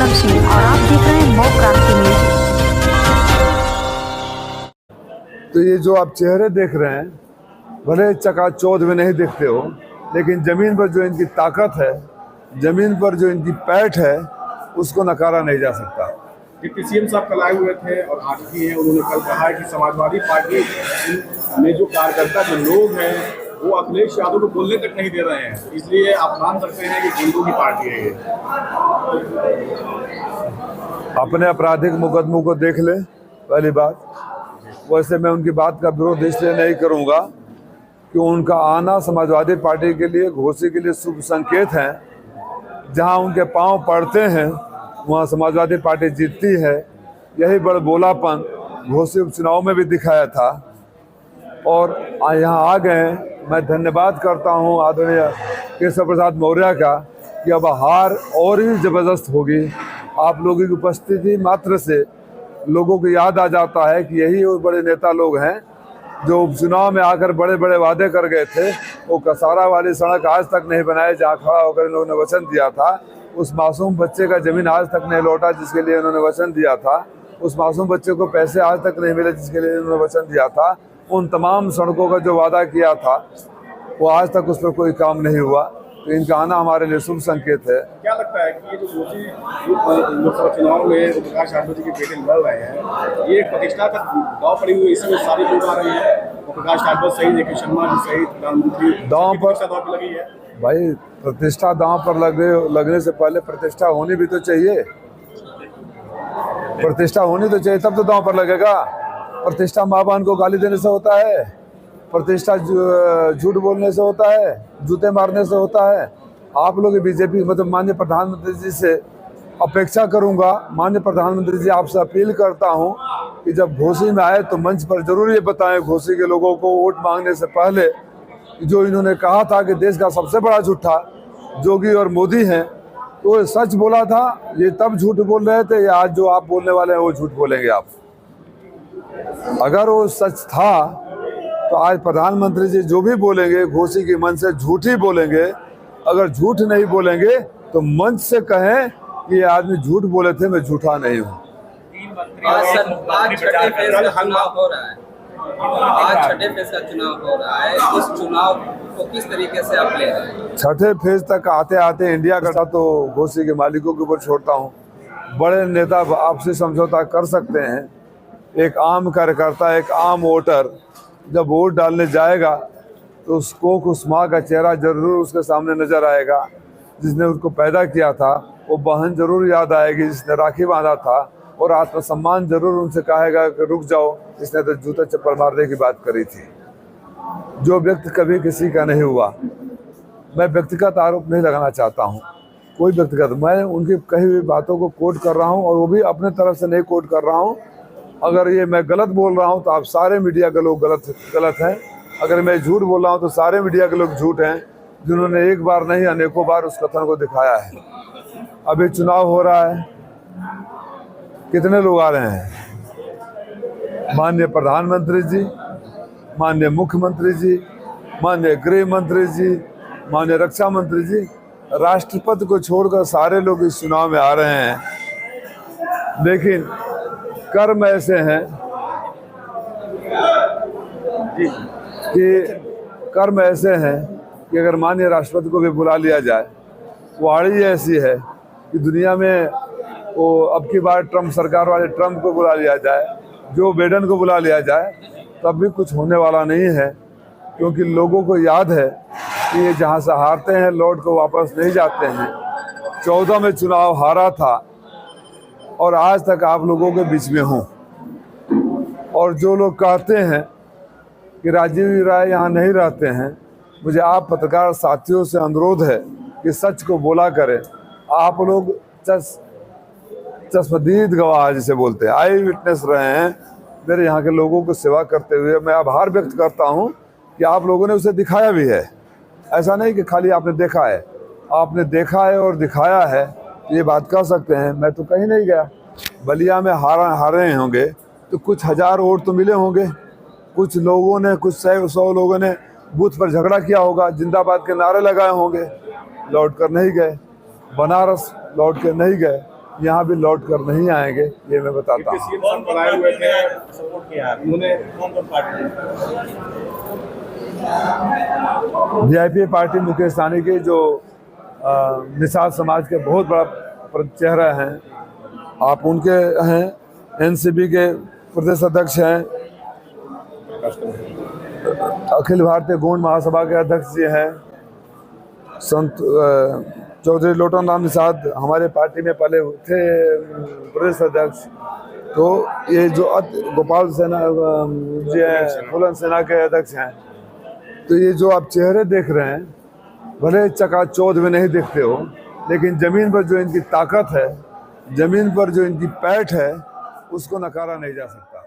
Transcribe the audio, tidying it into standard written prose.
हिमांशी और आप देख रहे हैं मोक क्रांति न्यूज। तो ये जो आप चेहरे देख रहे हैं, भले चकाचौंध में नहीं दिखते हो, लेकिन जमीन पर जो इनकी ताकत है, जमीन पर जो इनकी पैठ है, उसको नकारा नहीं जा सकता। डिप्टी सीएम साहब कल आए हुए थे और आज भी हैं। उन्होंने कल कहा है कि समाजवादी पार्टी में जो कार्यकर्ता जो लोग हैं वो अखिलेश यादव को बोलने तक नहीं दे रहे हैं, इसलिए आप मान सकते हैं कि गुंडों की पार्टी है ये। अपने आपराधिक मुकदमों को देख ले, पहली बात। वैसे मैं उनकी बात का विरोध इसलिए नहीं करूंगा कि उनका आना समाजवादी पार्टी के लिए, घोसी के लिए शुभ संकेत है। जहां उनके पांव पड़ते हैं वहां समाजवादी पार्टी जीतती है। यही बड़बोलापन घोसी उपचुनाव में भी दिखाया था और यहाँ आ गए। मैं धन्यवाद करता हूँ आदरणीय केशव प्रसाद मौर्य का कि अब हार और भी ज़बरदस्त होगी। आप लोगों की उपस्थिति मात्र से लोगों को याद आ जाता है कि यही वो बड़े नेता लोग हैं जो उपचुनाव में आकर बड़े बड़े वादे कर गए थे। वो कसारा वाली सड़क आज तक नहीं बनाए जहाँ खड़ा होकर इन लोगों ने वचन दिया था। उस मासूम बच्चे का ज़मीन आज तक नहीं लौटा जिसके लिए उन्होंने वचन दिया था। उस मासूम बच्चे को पैसे आज तक नहीं मिले जिसके लिए उन्होंने वचन दिया था। उन तमाम सड़कों का जो वादा किया था वो आज तक उस पर कोई काम नहीं हुआ। तो इनका आना हमारे लिए शुभ संकेत है। क्या लगता है कि ये जो घोसी लोकसभा चुनाव में प्रकाश यादव जी के बेटे लड़ रहे हैं, ये एक प्रतिष्ठा का दाव पड़ी हुई है, इसमें सारे लोग आ रहे हैं, प्रकाश यादव सहित जेके शर्मा जी सहित प्रधानमंत्री दांव पर लगी है। भाई, प्रतिष्ठा दांव पर लगने से पहले प्रतिष्ठा होनी भी तो चाहिए। प्रतिष्ठा होनी तो चाहिए, तब तो दांव पर लगेगा। प्रतिष्ठा माँ बहन को गाली देने से होता है, प्रतिष्ठा झूठ बोलने से होता है, जूते मारने से होता है। आप लोग बीजेपी मतलब माननीय प्रधानमंत्री जी से अपेक्षा करूंगा, माननीय प्रधानमंत्री जी आपसे अपील करता हूं कि जब घोसी में आए तो मंच पर जरूर ये बताएं घोसी के लोगों को वोट मांगने से पहले जो इन्होंने कहा था कि देश का सबसे बड़ा झूठा जोगी और मोदी हैं, तो सच बोला था। ये तब झूठ बोल रहे थे या आज जो आप बोलने वाले हैं वो झूठ बोलेंगे आप? अगर वो सच था तो आज प्रधानमंत्री जी जो भी बोलेंगे घोसी के मन से झूठ ही बोलेंगे। अगर झूठ नहीं बोलेंगे तो मंच से कहें कि ये आदमी झूठ बोले थे, मैं झूठा नहीं हूँ। आज छठे फेज का चुनाव हो रहा है। आज छठे फेज का चुनाव हो रहा है। इस चुनाव को किस तरीके से आप ले रहे हैं? छठे फेज तक आते आते इंडिया का तो घोसी के मालिकों के ऊपर छोड़ता हूँ। बड़े नेता आपसी समझौता कर सकते हैं। एक आम कार्यकर्ता, एक आम वोटर जब वोट डालने जाएगा तो उसको उस माँ का चेहरा जरूर उसके सामने नजर आएगा जिसने उसको पैदा किया था। वो बहन जरूर याद आएगी जिसने राखी बांधा था, और आत्मसम्मान जरूर उनसे कहेगा कि रुक जाओ, इसने तो जूता चप्पल मारने की बात करी थी। जो व्यक्ति कभी किसी का नहीं हुआ। मैं व्यक्तिगत आरोप नहीं लगाना चाहता हूँ, कोई व्यक्तिगत, मैं उनकी कही हुई बातों को कोट कर रहा हूँ और वो भी अपने तरफ से नहीं कोट कर रहा हूँ। अगर ये मैं गलत बोल रहा हूँ तो आप सारे मीडिया के लोग गलत हैं। अगर मैं झूठ बोल रहा हूँ तो सारे मीडिया के लोग झूठ हैं, जिन्होंने एक बार नहीं अनेकों बार उस कथन को दिखाया है। अभी चुनाव हो रहा है, कितने लोग आ रहे हैं? माननीय प्रधानमंत्री जी, माननीय मुख्यमंत्री जी, माननीय गृह मंत्री जी, माननीय रक्षा मंत्री जी, राष्ट्रपति को छोड़कर सारे लोग इस चुनाव में आ रहे हैं। लेकिन कर्म ऐसे हैं कि अगर माननीय राष्ट्रपति को भी बुला लिया जाए, वाणी ऐसी है कि दुनिया में वो अब की बार ट्रम्प सरकार वाले ट्रम्प को बुला लिया जाए, जो बाइडेन को बुला लिया जाए, तब भी कुछ होने वाला नहीं है। क्योंकि लोगों को याद है कि ये जहाँ से हारते हैं लौट को वापस नहीं जाते हैं। 14 में चुनाव हारा था और आज तक आप लोगों के बीच में हूँ। और जो लोग कहते हैं कि राजीव राय यहाँ नहीं रहते हैं, मुझे आप पत्रकार साथियों से अनुरोध है कि सच को बोला करें। आप लोग चश्मदीद गवाह जिसे बोलते हैं, आई विटनेस रहे हैं मेरे यहाँ के लोगों को सेवा करते हुए। मैं आभार व्यक्त करता हूँ कि आप लोगों ने उसे दिखाया भी है। ऐसा नहीं कि खाली आपने देखा है, आपने देखा है और दिखाया है, ये बात कह सकते हैं। मैं तो कहीं नहीं गया। बलिया में हारे होंगे तो कुछ हजार वोट तो मिले होंगे। कुछ लोगों ने, कुछ 100 लोगों ने बूथ पर झगड़ा किया होगा, जिंदाबाद के नारे लगाए होंगे, लौट कर नहीं गए। बनारस लौट कर नहीं गए। यहाँ भी लौट कर नहीं आएंगे, ये मैं बताता हूँ। सीएम साहब कल आए हुए थे, सपोर्ट किया उन्होंने, कौन party? VIP party Mukesh Sahani के जो निषाद समाज के बहुत बड़ा चेहरा हैं, आप उनके हैं। एनसीपी के प्रदेश अध्यक्ष हैं, अखिल भारतीय गौंड महासभा के अध्यक्ष जी हैं, संत चौधरी लोटन राम निषाद हमारे पार्टी में पहले थे प्रदेश अध्यक्ष। तो ये जो गोपाल सेना जी हैं, फूलन सेना के अध्यक्ष हैं। तो ये जो आप चेहरे देख रहे हैं, भले चकाचौंध में नहीं दिखते हो, लेकिन ज़मीन पर जो इनकी ताकत है, ज़मीन पर जो इनकी पैठ है, उसको नकारा नहीं जा सकता।